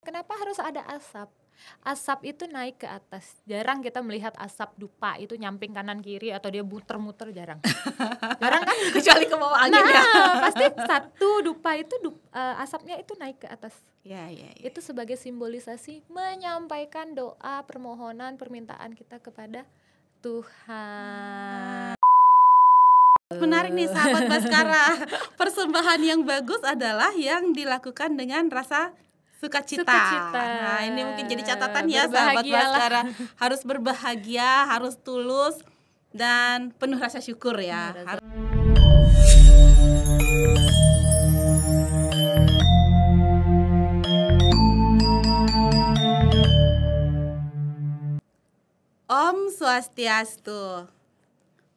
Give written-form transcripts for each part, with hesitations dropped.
Kenapa harus ada asap? Asap itu naik ke atas. Jarang kita melihat asap dupa itu nyamping kanan kiri atau dia muter-muter, jarang. Jarang kan? Kecuali ke bawah angin ya. Pasti satu dupa itu asapnya itu naik ke atas. Ya. Itu sebagai simbolisasi menyampaikan doa, permohonan, permintaan kita kepada Tuhan. Menarik nih sahabat Baskara. Persembahan yang bagus adalah yang dilakukan dengan rasa sukacita. Nah, ini mungkin jadi catatan ya sahabat Baskara. Harus berbahagia, harus tulus dan penuh rasa syukur ya. Om Swastiastu.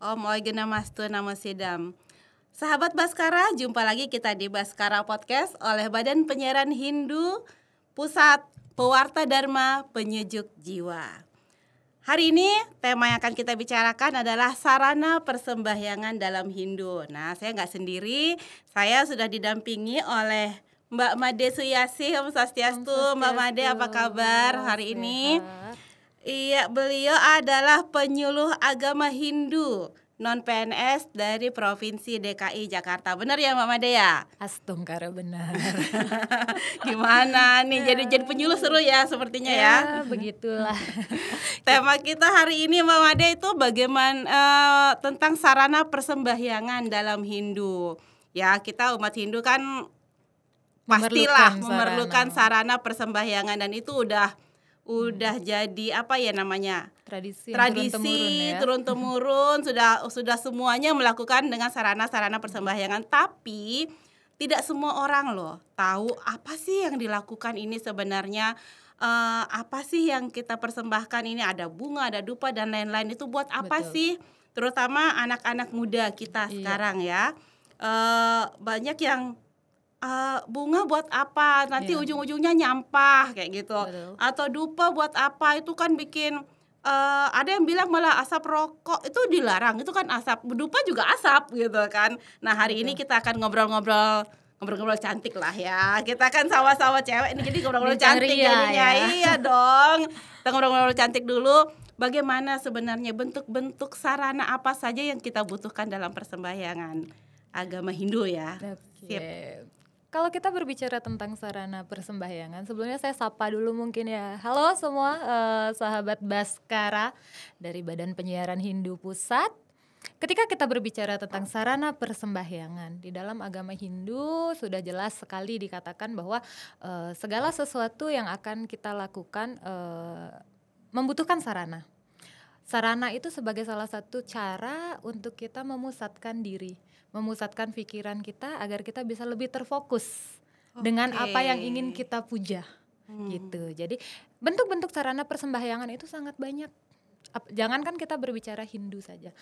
Om Oigenamastu Namo Sidam. Sahabat Baskara, jumpa lagi kita di Baskara Podcast oleh Badan Penyiaran Hindu Pusat Pewarta Dharma Penyejuk Jiwa. Hari ini tema yang akan kita bicarakan adalah sarana persembahyangan dalam Hindu. Nah, saya nggak sendiri, saya sudah didampingi oleh Mbak Made Suyasi. Om Swastiastu. Mbak Made, apa kabar hari ini? Iya, beliau adalah penyuluh agama Hindu non-PNS dari Provinsi DKI Jakarta. Benar ya Mbak Made ya? Astungkara, benar. Gimana nih, jadi penyuluh seru ya sepertinya ya? Begitulah. Tema kita hari ini Mbak Made itu bagaimana tentang sarana persembahyangan dalam Hindu. Ya, kita umat Hindu kan pastilah memerlukan sarana persembahyangan, dan itu udah jadi apa ya namanya, tradisi turun temurun sudah semuanya melakukan dengan sarana persembahyangan. Tapi tidak semua orang loh tahu apa sih yang dilakukan ini sebenarnya, apa sih yang kita persembahkan ini, ada bunga, ada dupa dan lain-lain, itu buat apa sih, terutama anak-anak muda kita sekarang ya. Banyak yang bunga buat apa, nanti ujung-ujungnya nyampah kayak gitu. Betul. Atau dupa buat apa, itu kan bikin ada yang bilang malah asap rokok itu dilarang, itu kan asap, dupa juga asap gitu kan. Nah, hari ini kita akan ngobrol-ngobrol cantik lah ya. Kita kan sama-sama cewek ini, jadi ngobrol-ngobrol cantik jadinya ya. Iya dong. Kita ngobrol-ngobrol cantik dulu. Bagaimana sebenarnya bentuk-bentuk sarana apa saja yang kita butuhkan dalam persembahyangan agama Hindu ya. Sip. Kalau kita berbicara tentang sarana persembahyangan, sebelumnya saya sapa dulu mungkin ya. Halo semua sahabat Baskara dari Badan Penyiaran Hindu Pusat. Ketika kita berbicara tentang sarana persembahyangan, di dalam agama Hindu sudah jelas sekali dikatakan bahwa segala sesuatu yang akan kita lakukan membutuhkan sarana. Sarana itu sebagai salah satu cara untuk kita memusatkan diri, memusatkan pikiran kita agar kita bisa lebih terfokus dengan apa yang ingin kita puja, gitu. Jadi bentuk-bentuk sarana persembahyangan itu sangat banyak. Jangankan kita berbicara Hindu saja,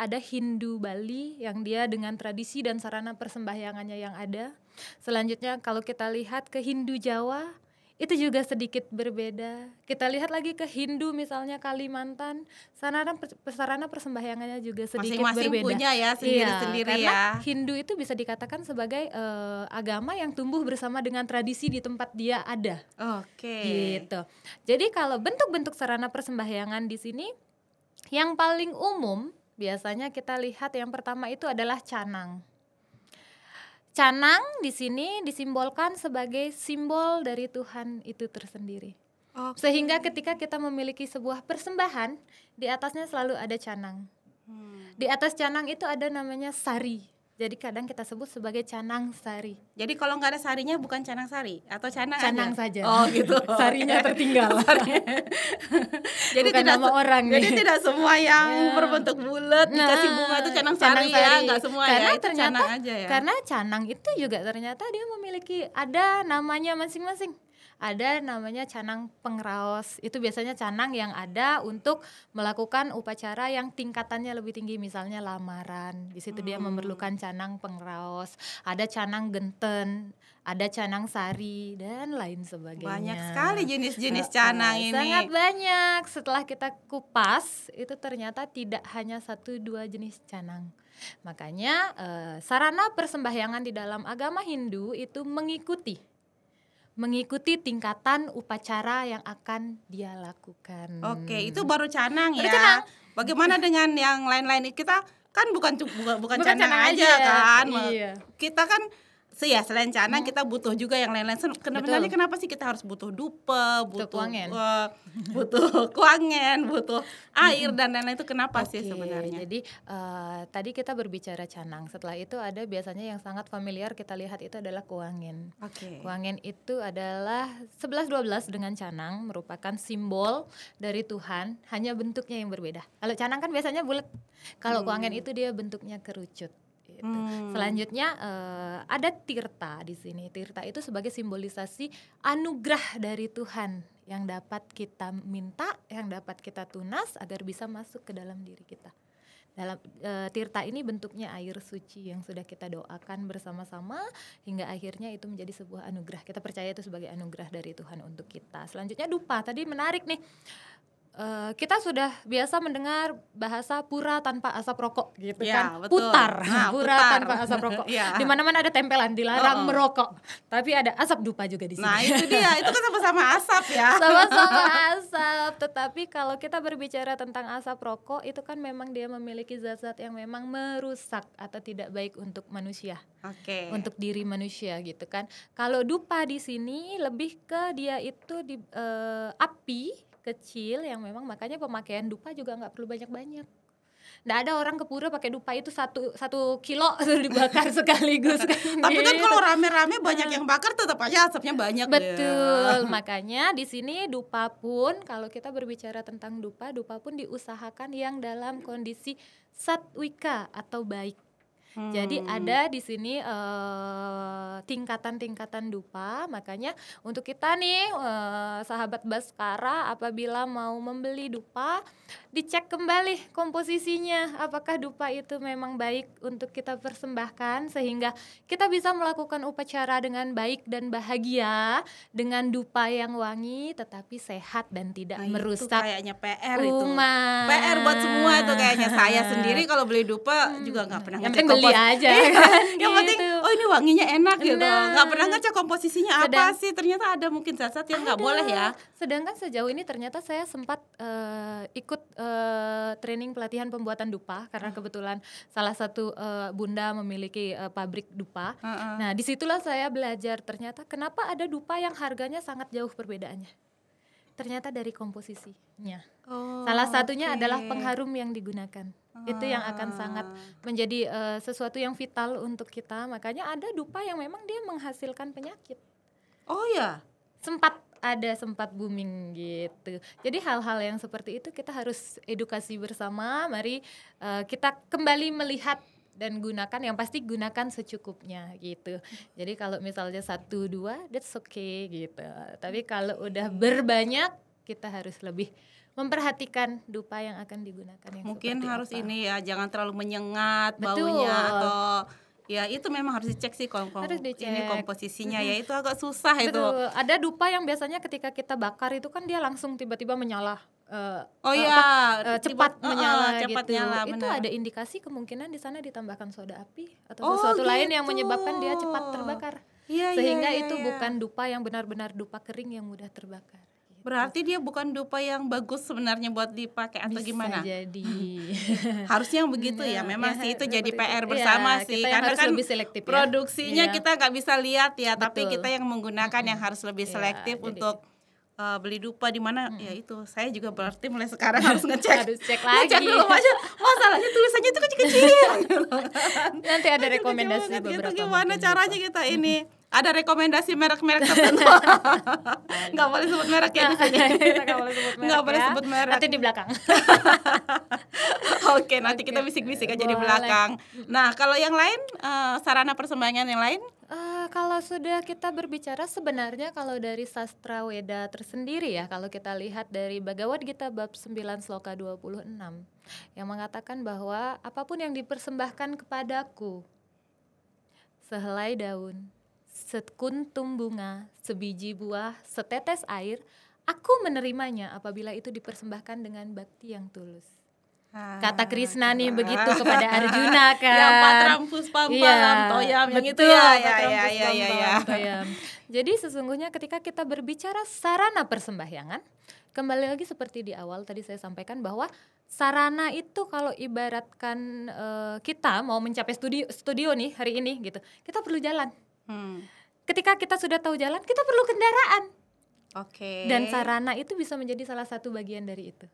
ada Hindu Bali yang dia dengan tradisi dan sarana persembahyangannya yang ada. Selanjutnya kalau kita lihat ke Hindu Jawa, itu juga sedikit berbeda. Kita lihat lagi ke Hindu misalnya Kalimantan, sarana persembahyangannya juga sedikit masing-masing berbeda. Punya ya sendiri-sendiri ya. Karena Hindu itu bisa dikatakan sebagai agama yang tumbuh bersama dengan tradisi di tempat dia ada. Gitu. Jadi kalau bentuk-bentuk sarana persembahyangan di sini yang paling umum biasanya kita lihat yang pertama itu adalah canang. Canang di sini disimbolkan sebagai simbol dari Tuhan itu tersendiri. Sehingga ketika kita memiliki sebuah persembahan, di atasnya selalu ada canang. Di atas canang itu ada namanya sari. Jadi kadang kita sebut sebagai canang sari. Jadi kalau nggak ada sarinya bukan canang sari atau canang saja. Oh gitu. Sarinya tertinggal. Jadi bukan tidak nama orang. Jadi tidak semua yang berbentuk bulat dikasih bunga itu canang sari ya, nggak semua karena ya. Itu ternyata, canang aja ya. Karena canang itu juga ternyata dia memiliki ada namanya masing-masing. Ada namanya canang pengraos. Itu biasanya canang yang ada untuk melakukan upacara yang tingkatannya lebih tinggi, misalnya lamaran. Di situ dia memerlukan canang pengraos. Ada canang genten, ada canang sari dan lain sebagainya. Banyak sekali jenis-jenis canang ini. Sangat banyak. Setelah kita kupas, itu ternyata tidak hanya 1-2 jenis canang. Makanya sarana persembahyangan di dalam agama Hindu itu mengikuti mengikuti tingkatan upacara yang akan dia lakukan. Oke, itu baru canang Baru ya. canang. Bagaimana dengan yang lain-lain? Kita kan bukan Bukan canang canang aja aja. kan. Iya. Kita kan selain canang kita butuh juga yang lain-lain. Sebenarnya kenapa sih kita harus butuh dupa, butuh butuh kuangen, butuh air dan lain-lain, itu kenapa sih sebenarnya? Jadi tadi kita berbicara canang. Setelah itu ada biasanya yang sangat familiar kita lihat itu adalah kuangen. Kuangen itu adalah 11-12 dengan canang, merupakan simbol dari Tuhan, hanya bentuknya yang berbeda. Kalau canang kan biasanya bulat. Kalau kuangen itu dia bentuknya kerucut. Gitu. Selanjutnya ada tirta di sini. Tirta itu sebagai simbolisasi anugerah dari Tuhan yang dapat kita minta, yang dapat kita tunas agar bisa masuk ke dalam diri kita. Dalam tirta ini bentuknya air suci yang sudah kita doakan bersama-sama hingga akhirnya itu menjadi sebuah anugerah. Kita percaya itu sebagai anugerah dari Tuhan untuk kita. Selanjutnya dupa. Tadi menarik nih. Kita sudah biasa mendengar bahasa pura tanpa asap rokok gitu kan, betul. putar. Pura tanpa asap rokok. Di mana-mana ada tempelan dilarang merokok, tapi ada asap dupa juga di sini. Nah itu dia, itu kan sama-sama asap ya. Sama-sama asap, tetapi kalau kita berbicara tentang asap rokok itu kan memang dia memiliki zat-zat yang memang merusak atau tidak baik untuk manusia. Untuk diri manusia gitu kan. Kalau dupa di sini lebih ke dia itu di api kecil yang memang makanya pemakaian dupa juga nggak perlu banyak-banyak. Nggak ada orang ke pura pakai dupa itu satu kilo dibakar sekaligus. Tapi kan kalau rame-rame banyak yang bakar tetap aja asapnya banyak. Betul, makanya di sini dupa pun kalau kita berbicara tentang dupa pun diusahakan yang dalam kondisi satwika atau baik. Jadi ada di sini tingkatan-tingkatan dupa. Makanya untuk kita nih sahabat Baskara, apabila mau membeli dupa, dicek kembali komposisinya. Apakah dupa itu memang baik untuk kita persembahkan sehingga kita bisa melakukan upacara dengan baik dan bahagia dengan dupa yang wangi tetapi sehat dan tidak merusak. Itu kayaknya PR itu. PR buat semua itu kayaknya. Saya sendiri kalau beli dupa juga nggak pernah ngecek beli aja kan. Yang penting ini wanginya enak gitu. Nggak pernah ngecek komposisinya apa sih. Ternyata ada mungkin zat-zat yang nggak boleh ya. Sedangkan sejauh ini ternyata saya sempat ikut training pelatihan pembuatan dupa karena kebetulan salah satu bunda memiliki pabrik dupa. Nah disitulah saya belajar ternyata kenapa ada dupa yang harganya sangat jauh perbedaannya. Ternyata dari komposisinya. Salah satunya adalah pengharum yang digunakan. Itu yang akan sangat menjadi sesuatu yang vital untuk kita. Makanya ada dupa yang memang dia menghasilkan penyakit. Oh ya? Sempat booming gitu. Jadi hal-hal yang seperti itu kita harus edukasi bersama. Mari kita kembali melihat dan gunakan, yang pasti gunakan secukupnya gitu. Jadi kalau misalnya 1-2 that's okay gitu. Tapi kalau udah berbanyak kita harus lebih memperhatikan dupa yang akan digunakan yang mungkin harus apa. Ini ya, jangan terlalu menyengat baunya atau ya itu memang harus dicek sih ini komposisinya ya, itu agak susah. Betul. Itu ada dupa yang biasanya ketika kita bakar itu kan dia langsung tiba-tiba menyala. Cepat menyala cepat gitu. Nyala, itu ada indikasi kemungkinan di sana ditambahkan soda api atau sesuatu lain yang menyebabkan dia cepat terbakar. Sehingga itu bukan dupa yang benar-benar dupa kering yang mudah terbakar. Berarti dia bukan dupa yang bagus sebenarnya buat dipakai atau gimana? Bisa jadi. Harusnya yang begitu ya. Memang sih itu jadi PR bersama sih. Karena kan produksinya kita nggak bisa lihat ya. Betul. Tapi kita yang menggunakan yang harus lebih selektif untuk beli dupa di mana. Ya itu. Saya juga berarti mulai sekarang harus ngecek. Harus cek lagi. Ngecek dulu aja. Masalahnya tulisannya itu kecil-kecil. Nanti ada rekomendasi beberapa. Itu gimana caranya kita ini? Ada rekomendasi merek-merek tertentu. Nggak boleh sebut merek ya di sini. Nggak boleh sebut merek. Nanti di belakang. Oke, nanti kita bisik-bisik aja di belakang. Nah, kalau yang lain, sarana persembahan yang lain? Kalau sudah kita berbicara sebenarnya kalau dari sastra Weda tersendiri ya, kalau kita lihat dari Bhagavad Gita bab 9 sloka 26 yang mengatakan bahwa apapun yang dipersembahkan kepadaku, sehelai daun, sekuntum bunga, sebiji buah, setetes air, aku menerimanya apabila itu dipersembahkan dengan bakti yang tulus. Kata Krishna nih begitu kepada Arjuna kan. Yang patram puspam palam toyam yang itu ya. Toyam. Jadi sesungguhnya ketika kita berbicara sarana persembahyangan, kembali lagi seperti di awal tadi saya sampaikan bahwa sarana itu kalau ibaratkan kita mau mencapai studio nih hari ini gitu, kita perlu jalan. Ketika kita sudah tahu jalan, kita perlu kendaraan. Dan sarana itu bisa menjadi salah satu bagian dari itu.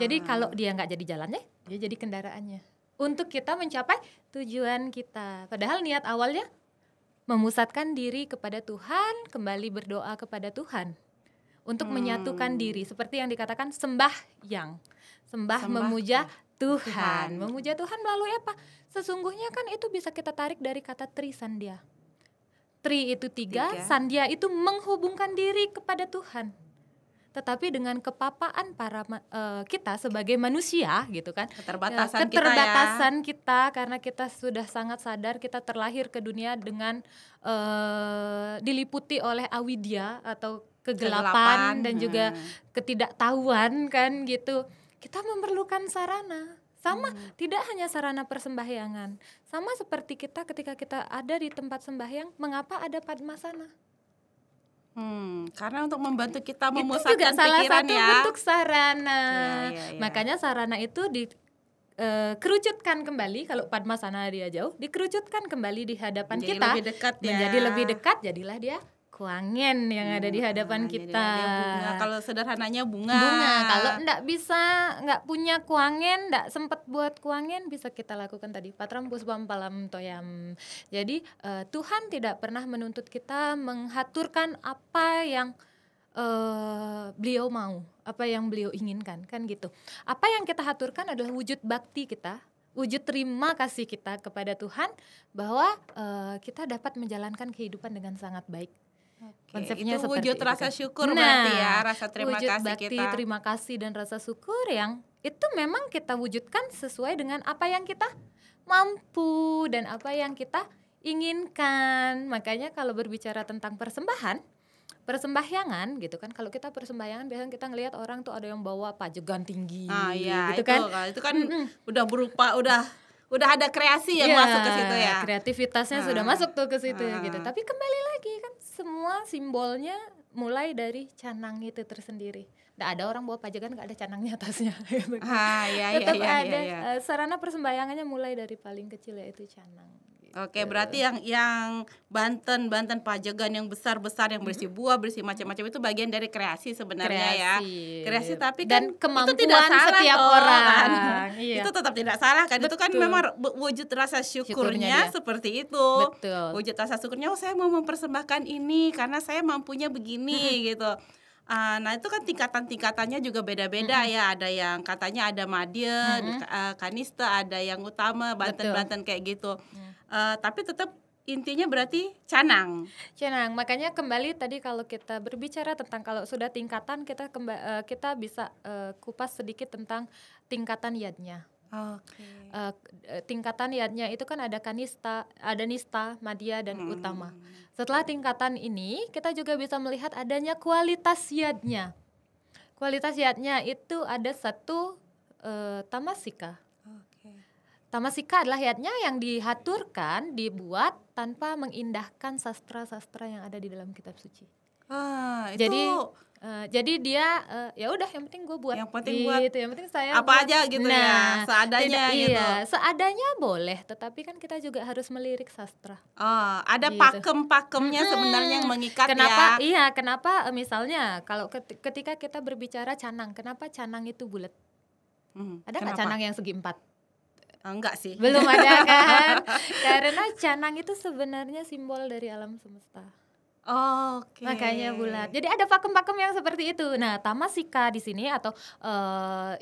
Jadi kalau dia nggak jadi jalannya, dia jadi kendaraannya untuk kita mencapai tujuan kita. Padahal niat awalnya memusatkan diri kepada Tuhan, kembali berdoa kepada Tuhan untuk menyatukan diri. Seperti yang dikatakan sembah memuja Tuhan. Memuja Tuhan melalui apa? Sesungguhnya kan itu bisa kita tarik dari kata tri sandia. Tri itu tiga, sandia itu menghubungkan diri kepada Tuhan. Tetapi dengan kepapaan kita sebagai manusia gitu kan, keterbatasan kita karena kita sudah sangat sadar kita terlahir ke dunia dengan diliputi oleh awidya atau kegelapan dan juga ketidaktahuan kan gitu. Kita memerlukan sarana. Sama tidak hanya sarana persembahyangan, sama seperti kita ketika kita ada di tempat sembahyang, mengapa ada padmasana? Karena untuk membantu kita itu memusatkan juga salah pikiran satu ya. bentuk sarana. Makanya sarana itu dikerucutkan kembali. Kalau padmasana dia jauh, dikerucutkan kembali di hadapan Menjadi kita, lebih dekat ya. menjadi lebih dekat, jadilah dia kuangen yang ada di hadapan kita. Bunga. Kalau sederhananya bunga. Kalau nggak punya kuangen, nggak sempet buat kuangen, bisa kita lakukan tadi patram puspam palam toyam. Jadi Tuhan tidak pernah menuntut kita menghaturkan apa yang beliau mau, apa yang beliau inginkan, kan gitu. Apa yang kita haturkan adalah wujud bakti kita, wujud terima kasih kita kepada Tuhan bahwa kita dapat menjalankan kehidupan dengan sangat baik. Konsepnya itu seperti wujud itu, rasa kan? syukur berarti ya, rasa terima wujud kasih bakti, kita. terima kasih dan rasa syukur yang itu memang kita wujudkan sesuai dengan apa yang kita mampu dan apa yang kita inginkan. Makanya kalau berbicara tentang persembahyangan gitu kan, kalau kita persembahyangan biasanya kita ngelihat orang tuh ada yang bawa pajegan tinggi gitu kan. Itu kan udah berupa udah ada kreasi yang masuk ke situ ya. Kreativitasnya sudah masuk tuh ke situ gitu. Tapi kembali lagi kan semua simbolnya mulai dari canang itu tersendiri. Nggak ada orang bawa pajegan nggak ada canangnya atasnya. Gitu. Tetap ada sarana persembahyangannya mulai dari paling kecil yaitu canang. Oke, berarti yang Banten pajegan yang besar-besar yang berisi buah, berisi macam-macam itu bagian dari kreasi sebenarnya ya. Kreasi tapi dan kan kemampuan itu tidak salah setiap orang. Iya. Itu tetap tidak salah kan. Itu kan memang wujud rasa syukurnya seperti itu. Betul. Wujud rasa syukurnya saya mau mempersembahkan ini karena saya mampunya begini gitu. Nah itu kan tingkatan-tingkatannya juga beda-beda ya. Ada yang katanya ada madya, kanista, ada yang utama, Banten kayak gitu. Tapi tetap intinya berarti canang. Makanya kembali tadi kalau kita berbicara tentang kalau sudah tingkatan kita bisa kupas sedikit tentang tingkatan yadnya. Tingkatan yadnya itu kan ada kanista, ada nista, madya dan utama. Setelah tingkatan ini kita juga bisa melihat adanya kualitas yadnya. Kualitas yadnya itu ada satu tamasika. Tamasika adalah yadnya yang dihaturkan, dibuat tanpa mengindahkan sastra-sastra yang ada di dalam kitab suci. Jadi dia ya udah yang penting gue buat. Yang penting buat. Yang penting saya apa buat. Aja gitu ya, seadanya gitu. Iya, seadanya boleh, tetapi kan kita juga harus melirik sastra. Ada gitu. Pakem-pakemnya sebenarnya yang mengikat kenapa, ya. Iya, kenapa misalnya kalau ketika kita berbicara canang, kenapa canang itu bulat? Ada nggak canang yang segi 4? Enggak sih. Belum ada kan? Karena canang itu sebenarnya simbol dari alam semesta. Makanya bulat. Jadi ada pakem-pakem yang seperti itu. Nah, tamasika di sini atau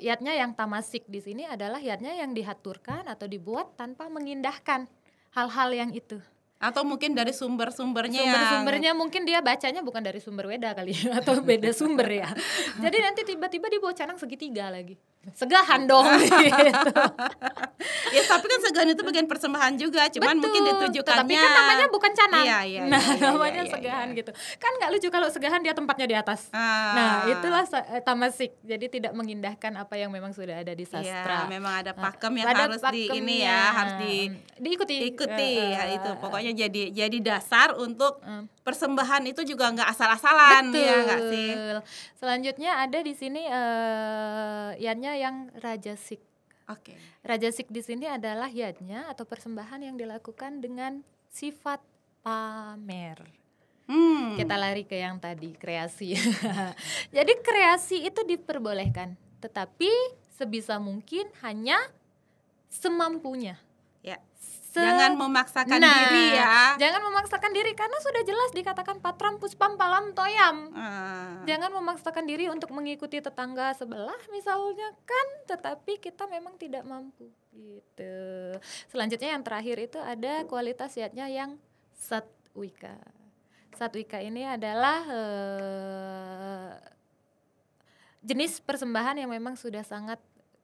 yadnya yang tamasik di sini adalah yadnya yang dihaturkan atau dibuat tanpa mengindahkan hal-hal yang itu. Atau mungkin dari sumber-sumbernya mungkin dia bacanya bukan dari sumber Weda kali ya, atau beda sumber ya. Jadi nanti tiba-tiba dia bawa canang segitiga lagi. segahan dong gitu. Ya tapi kan segan itu bagian persembahan juga, cuman Betul, mungkin ditujukannya. tetapi kan namanya bukan canang. Iya, Nah, namanya segahan gitu. Kan nggak lucu kalau segahan dia tempatnya di atas. Nah, itulah tamasik. Jadi tidak mengindahkan apa yang memang sudah ada di sastra. Iya, memang ada pakem yang Ada harus pakemnya. harus diikuti. ya itu. Pokoknya jadi dasar untuk persembahan itu juga nggak asal-asalan. Betul. Ya nggak sih? Selanjutnya ada di sini yatnya yang rajasik. Oke. Rajasik di sini adalah yatnya atau persembahan yang dilakukan dengan sifat pamer. Kita lari ke yang tadi, kreasi. Jadi kreasi itu diperbolehkan, tetapi sebisa mungkin hanya semampunya. Ya. Jangan memaksakan diri ya. Jangan memaksakan diri karena sudah jelas dikatakan patram puspam palam toyam. Jangan memaksakan diri untuk mengikuti tetangga sebelah misalnya kan, tetapi kita memang tidak mampu gitu. Selanjutnya yang terakhir itu ada kualitas yatnya yang satwika. Satwika ini adalah jenis persembahan yang memang sudah sangat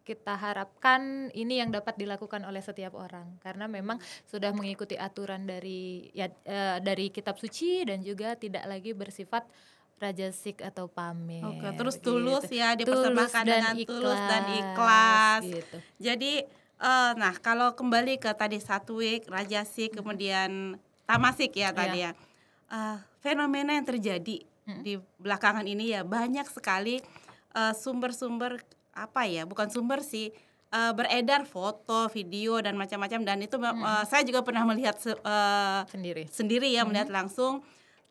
kita harapkan ini yang dapat dilakukan oleh setiap orang karena memang sudah mengikuti aturan dari kitab suci dan juga tidak lagi bersifat rajasik atau pamer. Oke, terus tulus ya, Tulus dipersembahkan dan dengan tulus dan ikhlas. gitu. Jadi nah kalau kembali ke tadi satwik, rajasik, kemudian tamasik ya tadi ya. Fenomena yang terjadi di belakangan ini ya banyak sekali sumber-sumber bukan sumber sih, beredar foto, video dan macam-macam dan itu saya juga pernah melihat sendiri ya, melihat langsung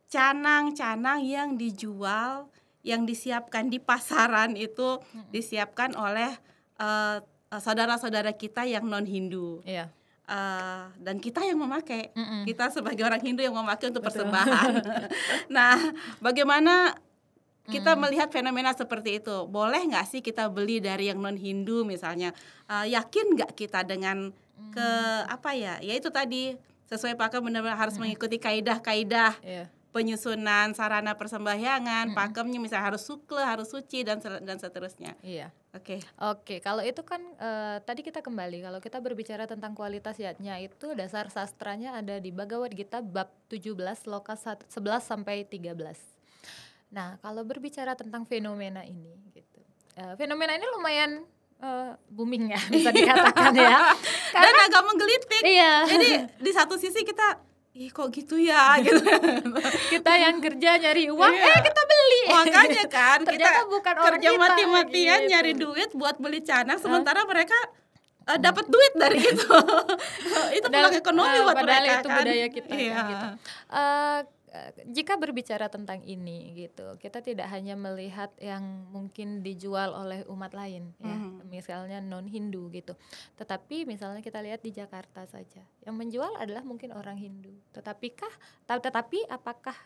canang-canang yang dijual, yang disiapkan di pasaran itu disiapkan oleh saudara-saudara kita yang non Hindu. Iya. Dan kita yang memakai, kita sebagai orang Hindu yang memakai untuk persembahan. Nah, bagaimana kita melihat fenomena seperti itu? Boleh nggak sih kita beli dari yang non Hindu misalnya? Yakin nggak kita dengan ya itu tadi sesuai pakem benar-benar harus mengikuti kaidah-kaidah penyusunan sarana persembahyangan, pakemnya misalnya harus sukle, harus suci dan seterusnya. Iya. Oke, kalau itu kan tadi kita kembali kalau kita berbicara tentang kualitas yatnya itu dasar sastranya ada di Bhagavad Gita bab 17 loka 11 sampai 13. Nah, kalau berbicara tentang fenomena ini gitu. Fenomena ini lumayan booming ya bisa dikatakan ya. Dan agak menggelitik. Iya. Jadi di satu sisi kita kok gitu ya gitu. Kita yang kerja nyari uang kita beli. Makanya kan ternyata kita bukan orang kerja kita, mati-matian gitu. nyari duit buat beli canang sementara mereka dapat duit dari itu. Itu peluang ekonomi buat padahal mereka itu kan. budaya kita Iya. kan, gitu. Jika berbicara tentang ini gitu, kita tidak hanya melihat yang mungkin dijual oleh umat lain ya, misalnya non Hindu gitu. Tetapi misalnya kita lihat di Jakarta saja, yang menjual adalah mungkin orang Hindu. Tetapi apakah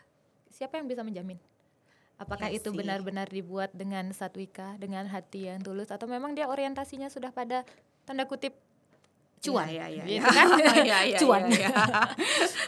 siapa yang bisa menjamin? Apakah Ya itu sih. benar-benar dibuat dengan satwika, dengan hati yang tulus, atau memang dia orientasinya sudah pada tanda kutip cuan, gitu kan? Cuan.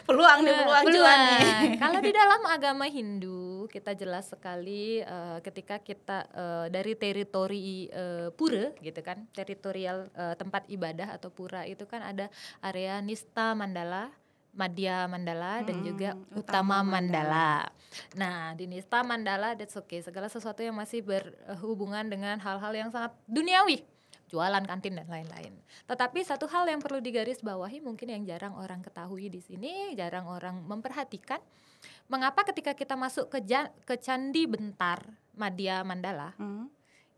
Peluang cuan nih. Kalau di dalam agama Hindu kita jelas sekali ketika kita dari teritori pura gitu kan, teritorial tempat ibadah atau pura itu kan ada area Nista Mandala, Madhya Mandala dan juga Utama Mandala. Nah, di Nista Mandala that's okay, segala sesuatu yang masih berhubungan dengan hal-hal yang sangat duniawi, jualan, kantin dan lain-lain. Tetapi satu hal yang perlu digarisbawahi mungkin yang jarang orang ketahui di sini, jarang orang memperhatikan, mengapa ketika kita masuk ke Candi Bentar Madhya Mandala,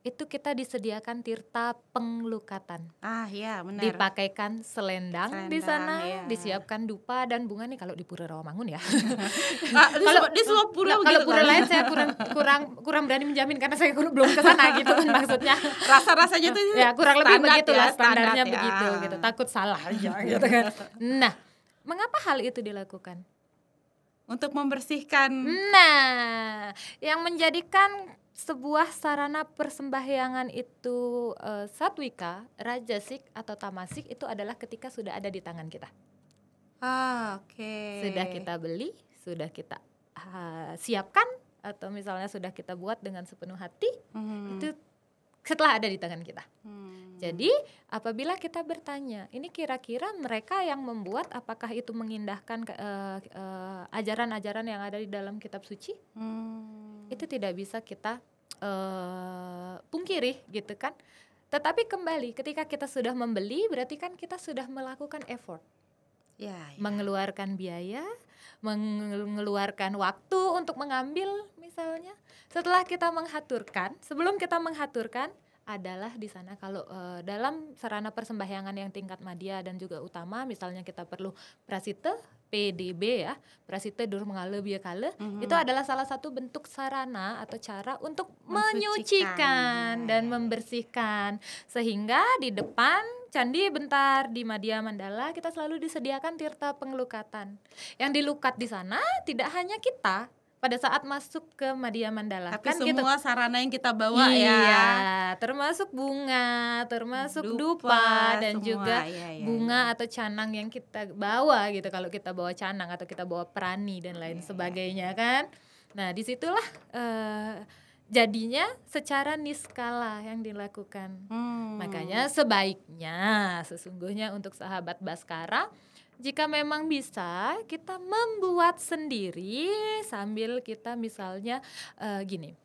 itu kita disediakan tirta penglukatan. Iya benar. Dipakaikan selendang di sana, iya. disiapkan dupa dan bunga nih kalau di Pura Rawamangun ya. Di semua pura Kalau begitu pura kan? lain saya kurang berani menjamin karena saya belum ke sana gitu kan maksudnya. Rasa-rasanya tuh Ya kurang lebih begitulah standarnya ya. begitu gitu. Takut salah aja gitu kan. Nah, mengapa hal itu dilakukan? Untuk membersihkan. Nah, yang menjadikan sebuah sarana persembahyangan itu satwika, rajasik atau tamasik itu adalah ketika sudah ada di tangan kita. Oke. Sudah kita beli, sudah kita siapkan atau misalnya sudah kita buat dengan sepenuh hati, itu setelah ada di tangan kita. Jadi apabila kita bertanya, ini kira-kira mereka yang membuat, apakah itu mengindahkan ajaran-ajaran yang ada di dalam kitab suci? Itu tidak bisa kita pungkiri gitu kan. Tetapi kembali, ketika kita sudah membeli, berarti kan kita sudah melakukan effort, mengeluarkan biaya, mengeluarkan waktu untuk mengambil misalnya. Setelah kita menghaturkan, sebelum kita menghaturkan adalah di sana kalau dalam sarana persembahyangan yang tingkat madya dan juga utama, misalnya kita perlu prasita PDB ya, prasita dur mengale biya kale, itu adalah salah satu bentuk sarana atau cara untuk menyucikan dan membersihkan, sehingga di depan candi bentar di Madya Mandala kita selalu disediakan tirta pengelukatan. Yang dilukat di sana tidak hanya kita pada saat masuk ke Madya Mandala, tapi kan semua gitu. sarana yang kita bawa Termasuk bunga, termasuk dupa dan semua, juga bunga atau canang yang kita bawa gitu. Kalau kita bawa canang atau kita bawa perani dan lain sebagainya kan. Nah disitulah jadinya secara niskala yang dilakukan. Makanya sebaiknya sesungguhnya untuk sahabat Baskara, jika memang bisa kita membuat sendiri sambil kita misalnya gini,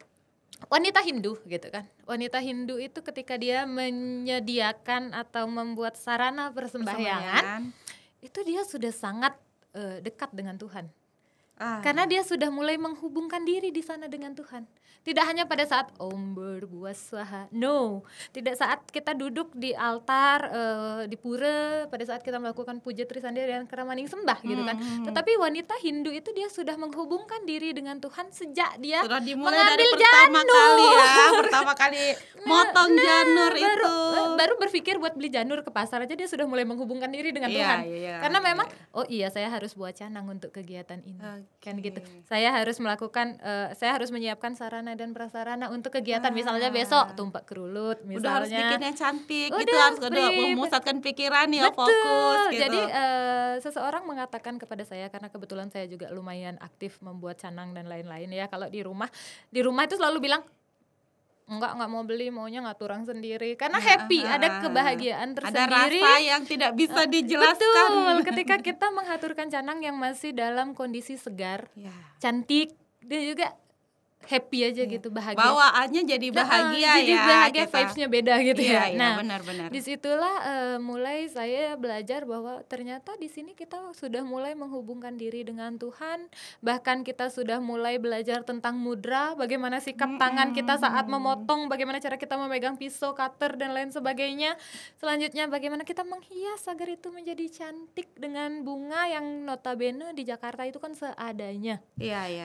wanita Hindu gitu kan. Wanita Hindu itu ketika dia menyediakan atau membuat sarana persembahyangan, itu dia sudah sangat dekat dengan Tuhan. Karena dia sudah mulai menghubungkan diri di sana dengan Tuhan. Tidak hanya pada saat Om berbuat swaha, no. Tidak saat kita duduk di altar di pura, pada saat kita melakukan puja Trisandya dan Keramaning sembah gitu kan. Tetapi wanita Hindu itu dia sudah menghubungkan diri dengan Tuhan sejak dia sudah dimulai mengambil dari pertama janur. kali ya, pertama kali motong janur itu. Baru berpikir buat beli janur ke pasar aja dia sudah mulai menghubungkan diri dengan Tuhan. Karena memang oh iya saya harus buat canang untuk kegiatan ini. Kan gitu. Saya harus melakukan saya harus menyiapkan sarana dan prasarana untuk kegiatan misalnya besok tumpak kerulut misalnya. Udah harus bikinnya cantik gitu, harus memusatkan pikiran ya. Betul. Fokus gitu. Jadi seseorang mengatakan kepada saya, karena kebetulan saya juga lumayan aktif membuat canang dan lain-lain ya, kalau di rumah itu selalu bilang enggak mau beli, maunya ngaturang sendiri karena happy, ada kebahagiaan tersendiri, ada rasa yang tidak bisa dijelaskan. Betul, ketika kita menghaturkan canang yang masih dalam kondisi segar, cantik, dia juga happy aja gitu, bahagia. Bawaannya jadi bahagia jadi bahagia, vibes-nya beda gitu ya. Nah, benar-benar. Disitulah mulai saya belajar bahwa ternyata di sini kita sudah mulai menghubungkan diri dengan Tuhan. Bahkan kita sudah mulai belajar tentang mudra, bagaimana sikap tangan kita saat memotong, bagaimana cara kita memegang pisau, cutter dan lain sebagainya. Selanjutnya bagaimana kita menghias agar itu menjadi cantik dengan bunga yang notabene di Jakarta itu kan seadanya.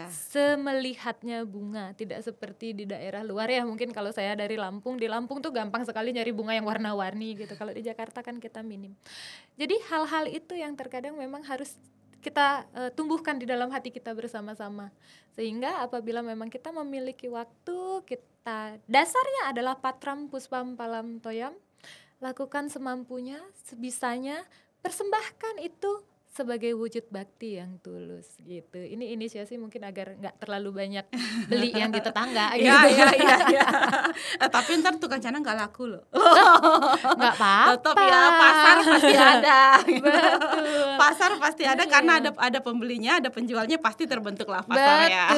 Semelihatnya bunga, tidak seperti di daerah luar ya. Mungkin kalau saya dari Lampung, di Lampung tuh gampang sekali nyari bunga yang warna-warni gitu. Kalau di Jakarta kan kita minim. Jadi hal-hal itu yang terkadang memang harus kita tumbuhkan di dalam hati kita bersama-sama. Sehingga apabila memang kita memiliki waktu, kita dasarnya adalah patram puspam palam toyam, lakukan semampunya, sebisanya, persembahkan itu sebagai wujud bakti yang tulus gitu. Ini inisiasi mungkin agar nggak terlalu banyak beli yang di tetangga gitu. Iya. Tapi ntar tukang canang nggak laku loh. Nggak apa-apa. Tetap ya, pasar pasti ada. Betul. Pasar pasti ada karena ada pembelinya, ada penjualnya, pasti terbentuklah pasar ya.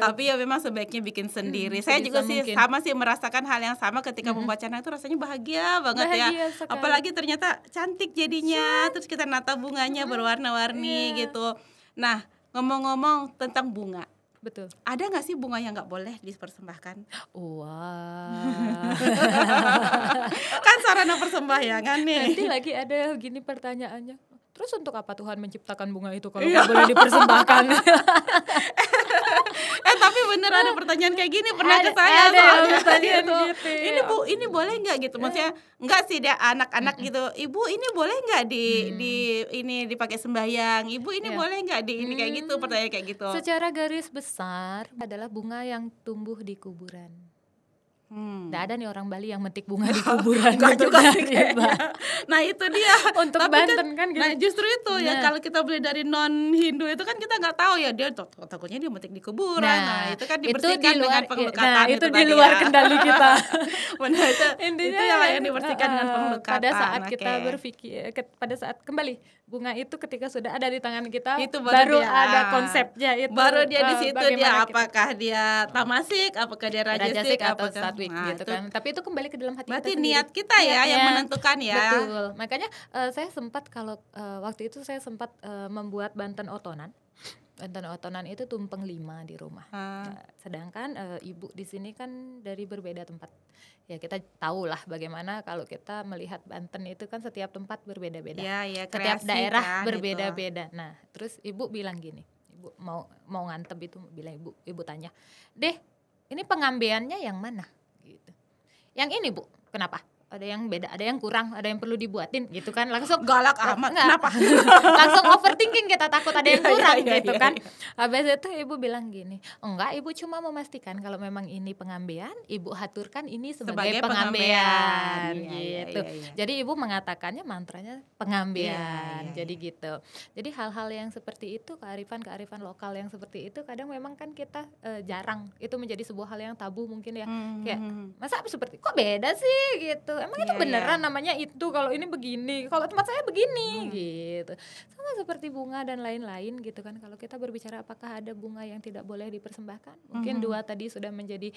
Tapi ya memang sebaiknya bikin sendiri. Saya juga sih sama sih merasakan hal yang sama ketika membuat canang itu rasanya bahagia banget ya. Sekali. Apalagi ternyata cantik jadinya. Terus kita nata bunganya berwarna-warni gitu. Nah, ngomong-ngomong tentang bunga, betul. Ada nggak sih bunga yang nggak boleh dipersembahkan? Wah. Kan sarana persembahyangan nih. Nanti lagi ada gini pertanyaannya. Terus untuk apa Tuhan menciptakan bunga itu kalau nggak boleh dipersembahkan? Tapi bener ada pertanyaan kayak gini pernah ke saya soalnya gitu. Ini boleh nggak gitu? Maksudnya nggak sih dia anak-anak gitu. Ibu ini boleh nggak ini dipakai sembahyang? Ibu ini boleh nggak di ini kayak gitu? Pertanyaan kayak gitu. Secara garis besar adalah bunga yang tumbuh di kuburan. Nggak ada nih orang Bali yang metik bunga di kuburan Enggak untuk juga sih dari kayaknya. Bali. Nah itu dia. Untuk Tapi Banten kan gitu. Nah justru itu ya, Nah. kalau kita beli dari non Hindu itu kan kita nggak tahu ya, dia takutnya dia metik di kuburan. Nah itu kan dibersihkan dengan pengelukatan. itu di luar kendali kita. Benar, Intinya itu yang dibersihkan dengan pengelukatan. pada saat kita Oke. berpikir, pada saat kembali bunga itu ketika sudah ada di tangan kita, Itu baru dia. ada konsepnya itu. Baru dia di situ dia bagaimana kita- apakah dia tamasik, apakah dia rajasik, atau apakah satwik gitu kan. Tapi itu kembali ke dalam hati Berarti kita sendiri. niat kita ya yang menentukan ya. Betul. Makanya saya sempat waktu itu saya sempat membuat Banten Otonan. Banten Otonan itu tumpeng 5 di rumah. Nah, sedangkan ibu di sini kan dari berbeda tempat. Ya kita tahulah bagaimana kalau kita melihat Banten itu kan setiap tempat berbeda-beda. Ya, Setiap kreasi daerah kan, berbeda-beda. Nah, terus ibu bilang gini. Ibu mau ngantep itu bilang ibu tanya, "Deh, ini pengambeannya yang mana?" Gitu. "Yang ini, Bu." "Kenapa?" "Ada yang beda, ada yang kurang, ada yang perlu dibuatin," gitu kan. Langsung galak amat. Enggak. Kenapa? Langsung overthinking, kita takut ada yang kurang gitu kan. Iya. Habis itu ibu bilang gini, "Enggak, ibu cuma memastikan kalau memang ini pengambean, ibu haturkan ini sebagai pengambean." Gitu. Iya. Jadi ibu mengatakannya mantranya pengambean. Iya. Jadi gitu. Jadi hal-hal yang seperti itu, kearifan lokal yang seperti itu kadang memang kan kita jarang. Itu menjadi sebuah hal yang tabu mungkin ya. Kayak masa seperti kok beda sih gitu. Emang itu beneran namanya itu, kalau ini begini, kalau tempat saya begini gitu. Sama seperti bunga dan lain-lain gitu kan. Kalau kita berbicara apakah ada bunga yang tidak boleh dipersembahkan, mungkin 2 tadi sudah menjadi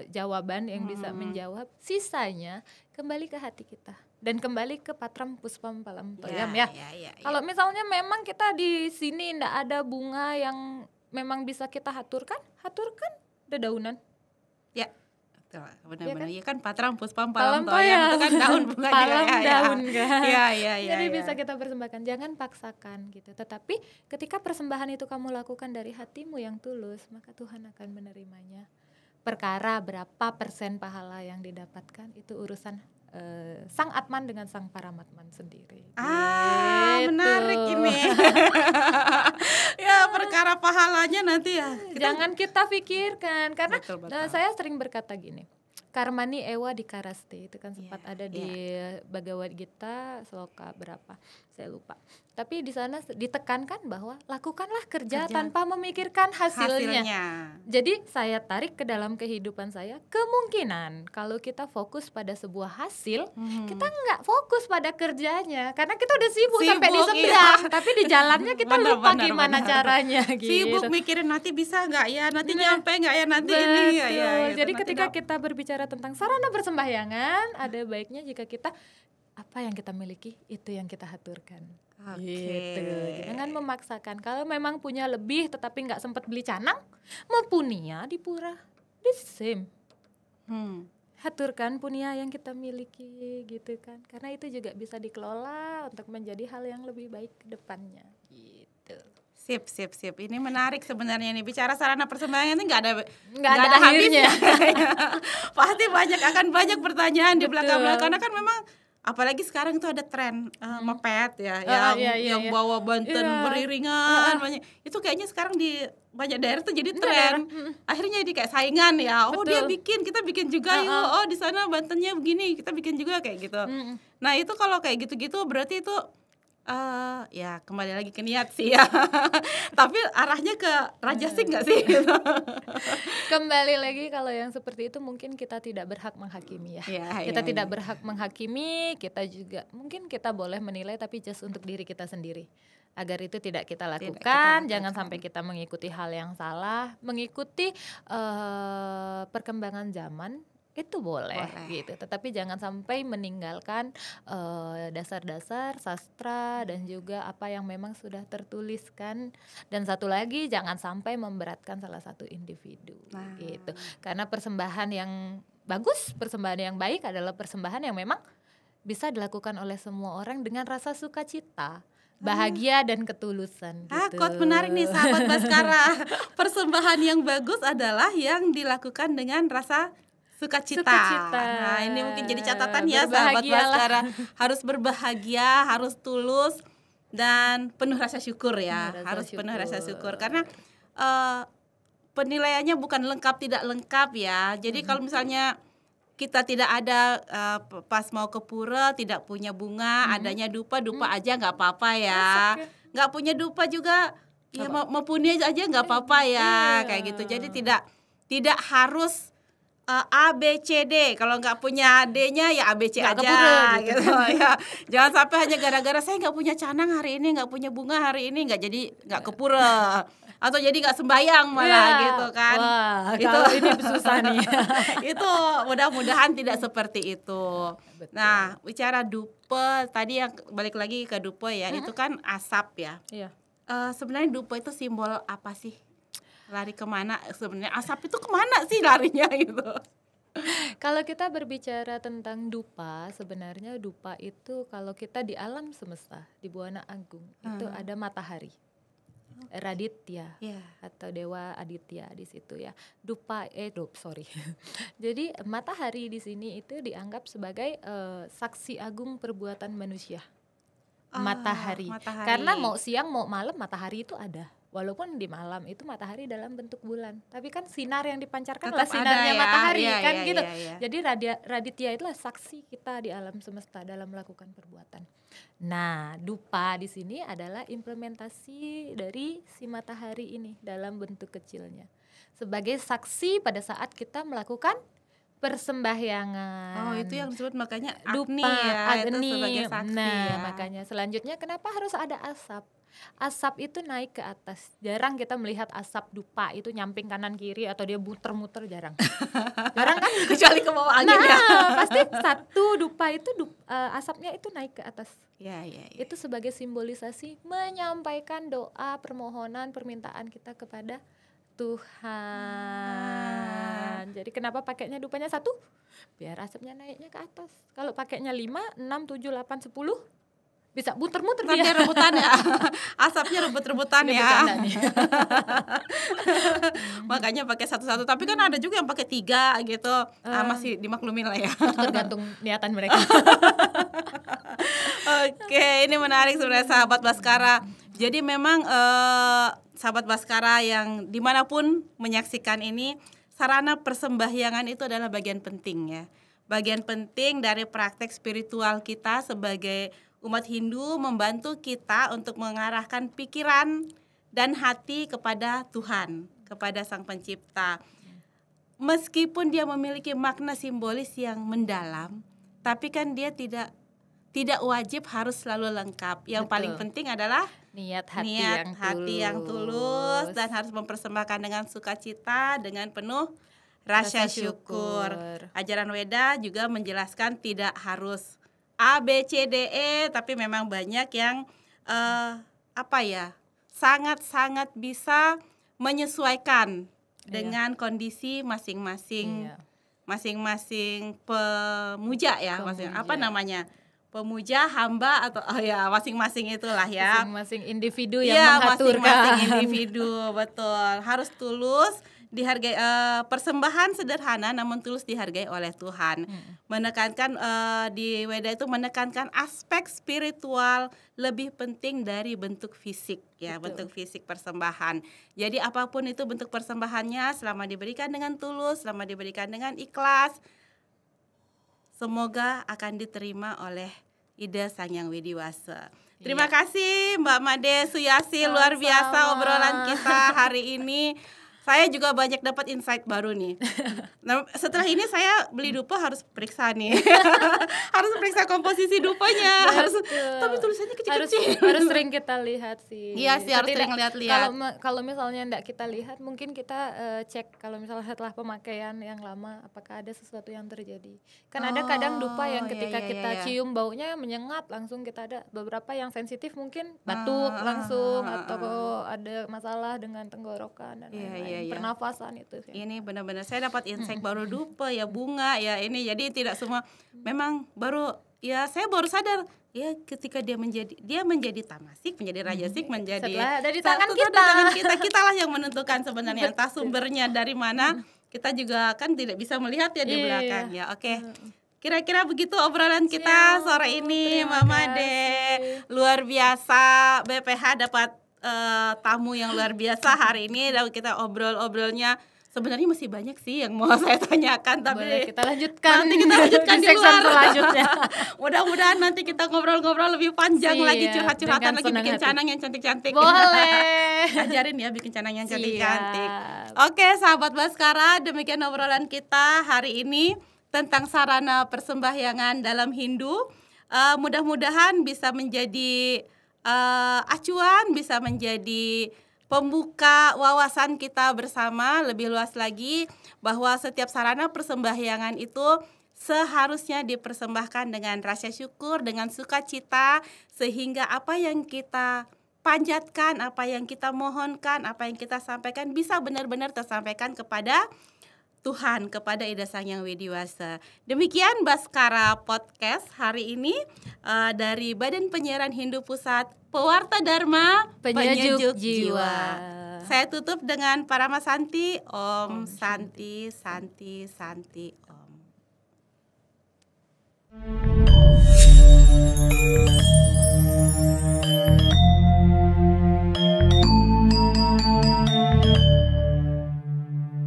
jawaban yang bisa menjawab. Sisanya kembali ke hati kita dan kembali ke Patram Puspam Palam Toyam ya. Kalau misalnya memang kita di sini ndak ada bunga yang memang bisa kita haturkan dedaunan. Ya. Benar-benar Iya kan Patram Puspam Palam Toyam itu kan daun bunga palam daun kan. Iya. Jadi bisa kita persembahkan, jangan paksakan gitu. Tetapi ketika persembahan itu kamu lakukan dari hatimu yang tulus, maka Tuhan akan menerimanya. Perkara berapa persen pahala yang didapatkan itu urusan Sang Atman dengan Sang Paramatman sendiri. Gitu. Menarik ini. Ya, perkara pahalanya nanti ya. Jangan kita pikirkan karena Betul. saya sering berkata gini. Karmani ewa di karaste itu kan sempat ada di Bhagavad Gita sloka berapa saya lupa. Tapi di sana ditekankan bahwa lakukanlah kerja tanpa memikirkan hasilnya. Jadi saya tarik ke dalam kehidupan saya, kemungkinan kalau kita fokus pada sebuah hasil, kita nggak fokus pada kerjanya karena kita udah sibuk sampai di seberang, tapi di jalannya kita lupa gimana caranya gitu. Sibuk mikirin nanti bisa nggak ya, nanti nyampe nggak ya, nanti Betul. ini ya. Jadi ketika kita berbicara tentang sarana persembahyangan, ada baiknya jika kita apa yang kita miliki itu yang kita haturkan. Gitu. Jangan memaksakan. Kalau memang punya lebih tetapi nggak sempat beli canang, mau punia di pura, the same. Haturkan punia yang kita miliki gitu kan. Karena itu juga bisa dikelola untuk menjadi hal yang lebih baik ke depannya. Gitu. Sip. Ini menarik sebenarnya nih, bicara sarana persembahangan ini nggak ada habisnya. Pasti akan banyak pertanyaan di belakang-belakang karena kan memang apalagi sekarang itu ada tren moped ya, yang bawa Banten beriringan banyak. Itu kayaknya sekarang di banyak daerah tuh jadi tren. Akhirnya jadi kayak saingan ya. Oh, dia bikin, kita bikin juga yuk. Oh, di sana Bantennya begini, kita bikin juga kayak gitu. Nah, itu kalau kayak gitu-gitu berarti itu ya kembali lagi ke niat sih ya. Tapi arahnya ke rajasik nggak sih? Kembali lagi kalau yang seperti itu mungkin kita tidak berhak menghakimi ya. Kita tidak berhak menghakimi, kita juga mungkin kita boleh menilai tapi just untuk diri kita sendiri. Agar itu tidak kita lakukan, jangan sampai kita mengikuti hal yang salah, mengikuti perkembangan zaman. Itu boleh gitu, tetapi jangan sampai meninggalkan dasar-dasar sastra dan juga apa yang memang sudah tertuliskan. Dan satu lagi, jangan sampai memberatkan salah satu individu gitu. Karena persembahan yang bagus, persembahan yang baik adalah persembahan yang memang bisa dilakukan oleh semua orang dengan rasa sukacita, bahagia dan ketulusan gitu. Quote menarik nih sahabat Baskara. Persembahan yang bagus adalah yang dilakukan dengan rasa sukacita. Nah, ini mungkin jadi catatan ya sahabat Baskara. Harus berbahagia, harus tulus dan penuh rasa syukur ya. Harus penuh rasa syukur karena penilaiannya bukan lengkap tidak lengkap ya. Jadi kalau misalnya kita tidak ada pas mau ke pura tidak punya bunga, adanya dupa aja nggak apa-apa ya. Nggak punya dupa juga ya mau punya aja nggak apa-apa ya, kayak gitu. Jadi tidak harus A B C D. Kalau nggak punya D-nya ya A B C aja gitu ya. Jangan sampai hanya gara-gara saya nggak punya canang hari ini, nggak punya bunga hari ini, nggak ke pura atau jadi nggak sembayang malah gitu kan. Wah, itu ini susah nih. Itu mudah-mudahan tidak seperti itu. Betul. Nah, bicara dupa tadi yang balik lagi ke dupa ya, itu kan asap ya. Iya. Sebenarnya dupa itu simbol apa sih? Lari kemana sebenarnya, asap itu kemana sih larinya gitu? Kalau kita berbicara tentang dupa, sebenarnya dupa itu kalau kita di alam semesta, di Buana Agung, itu ada matahari, Raditya, atau Dewa Aditya di situ ya. Jadi matahari di sini itu dianggap sebagai saksi agung perbuatan manusia. Matahari. Karena mau siang mau malam matahari itu ada. Walaupun di malam itu matahari dalam bentuk bulan, tapi kan sinar yang dipancarkan adalah sinarnya matahari kan gitu. Jadi Raditya itulah saksi kita di alam semesta dalam melakukan perbuatan. Nah, dupa di sini adalah implementasi dari si matahari ini dalam bentuk kecilnya. Sebagai saksi pada saat kita melakukan persembahyangan. Oh, itu yang disebut makanya dupa, Agni itu sebagai saksi. Nah, makanya selanjutnya kenapa harus ada asap? Asap itu naik ke atas. Jarang kita melihat asap dupa itu nyamping kanan kiri atau dia muter-muter, jarang. Jarang kan, kecuali ke bawah angin. Pasti satu dupa itu asapnya itu naik ke atas. Ya. Itu sebagai simbolisasi menyampaikan doa, permohonan, permintaan kita kepada Tuhan. Jadi kenapa pakainya dupanya 1? Biar asapnya naiknya ke atas. Kalau pakainya 5, 6, 7, 8, 10 bisa muter-muter dia. Rebutan ya. Asapnya rebut-rebutan ya. Makanya pakai satu-satu. Tapi kan ada juga yang pakai 3 gitu. Masih dimaklumin lah ya. Tergantung niatan mereka. Oke, ini menarik sebenarnya sahabat Baskara. Jadi memang sahabat Baskara yang dimanapun menyaksikan ini, sarana persembahyangan itu adalah bagian penting ya. Bagian penting dari praktek spiritual kita sebagai umat Hindu, membantu kita untuk mengarahkan pikiran dan hati kepada Tuhan, kepada Sang Pencipta. Meskipun dia memiliki makna simbolis yang mendalam, tapi kan dia tidak wajib harus selalu lengkap. Yang paling penting adalah niat hati yang tulus dan harus mempersembahkan dengan sukacita, dengan penuh rasa syukur. Ajaran Weda juga menjelaskan tidak harus A, B, C, D, E, tapi memang banyak yang sangat-sangat bisa menyesuaikan dengan kondisi masing-masing pemuja ya, namanya? Pemuja, hamba atau masing-masing itulah ya. Masing-masing individu yang mengaturkan. Masing-masing individu, betul. Harus tulus, dihargai, persembahan sederhana namun tulus dihargai oleh Tuhan. Menekankan di Weda itu menekankan aspek spiritual lebih penting dari bentuk fisik ya. Betul. Bentuk fisik persembahan. Jadi apapun itu bentuk persembahannya, selama diberikan dengan tulus, selama diberikan dengan ikhlas, semoga akan diterima oleh Ida Sang Hyang Widiwasa. Terima kasih Mbak Made Suyasi, luar biasa obrolan kita hari ini. Saya juga banyak dapat insight baru nih. Nah, setelah ini saya beli dupa harus periksa nih. Harus periksa komposisi dupanya. Tapi tulisannya kecil-kecil. Harus sering kita lihat sih. Iya sih, harus sering lihat-lihat. Kalau misalnya enggak kita lihat, mungkin kita cek kalau misalnya setelah pemakaian yang lama apakah ada sesuatu yang terjadi. Kan ada kadang dupa yang ketika kita cium baunya menyengat, langsung kita ada beberapa yang sensitif, mungkin batuk langsung atau ada masalah dengan tenggorokan dan lain-lain. Pernafasan itu. Ini benar-benar saya dapat insight baru dupa ya, bunga ya ini. Jadi tidak semua memang baru ya, saya baru sadar ya ketika dia menjadi tamasik, menjadi rajasik, menjadi setelah dari tangan kita. Kitalah yang menentukan sebenarnya entah sumbernya dari mana. Kita juga kan tidak bisa melihat ya di belakang ya. Oke. Kira-kira begitu obrolan kita sore ini, Mama De. Luar biasa, BPH dapat tamu yang luar biasa hari ini, dan kita obrolnya sebenarnya masih banyak sih yang mau saya tanyakan, tapi boleh kita lanjutkan. Nanti kita lanjutkan di di segmen luar. selanjutnya. Mudah-mudahan nanti kita ngobrol-ngobrol lebih panjang Siap, lagi, curhat-curhatan dengan lagi, senang bikin hati. canang yang cantik-cantik. Boleh. Ajarin ya bikin canang yang cantik-cantik. Siap. Oke, sahabat Baskara, demikian obrolan kita hari ini tentang sarana persembahyangan dalam Hindu. Mudah-mudahan bisa menjadi acuan, bisa menjadi pembuka wawasan kita bersama lebih luas lagi, bahwa setiap sarana persembahyangan itu seharusnya dipersembahkan dengan rasa syukur, dengan sukacita, sehingga apa yang kita panjatkan, apa yang kita mohonkan, apa yang kita sampaikan bisa benar-benar tersampaikan kepada Tuhan, kepada Ida Sang Yang Widiwasa. Demikian Baskara Podcast hari ini dari Badan Penyiaran Hindu Pusat, Pewarta Dharma, Penyejuk jiwa. Saya tutup dengan Paramasanti. Om Santi, Santi, Santi.